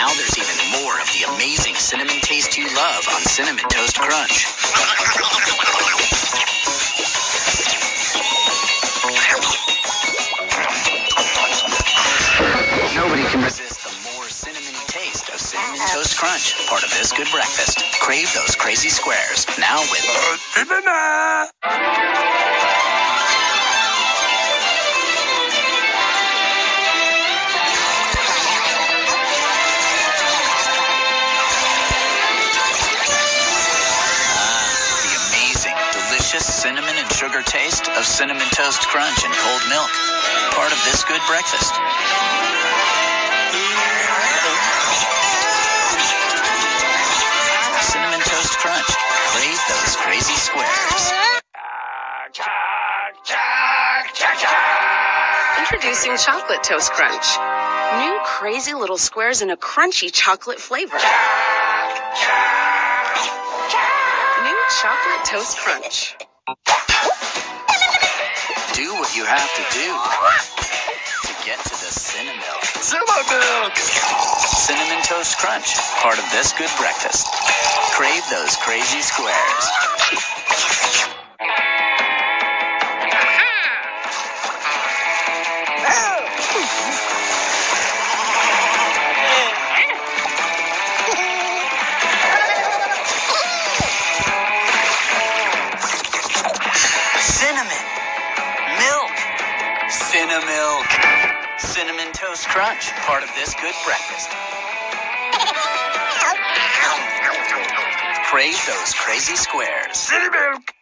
Now there's even more of the amazing cinnamon taste you love on Cinnamon Toast Crunch. Nobody can resist the more cinnamony taste of Cinnamon Toast Crunch, part of This Good Breakfast. Crave those crazy squares, now with delicious cinnamon and sugar taste of Cinnamon Toast Crunch and cold milk. Part of This Good Breakfast. Cinnamon Toast Crunch. Crave those crazy squares. Introducing Chocolate Toast Crunch. New crazy little squares in a crunchy chocolate flavor. Chocolate Toast Crunch. Do what you have to do to get to the Cinnamilk. Cinnamon Toast Crunch, part of This Good Breakfast. Crave those crazy squares. Cinnamilk. Cinnamon Toast Crunch, part of This Good Breakfast. Crave those crazy squares. Cinnamilk.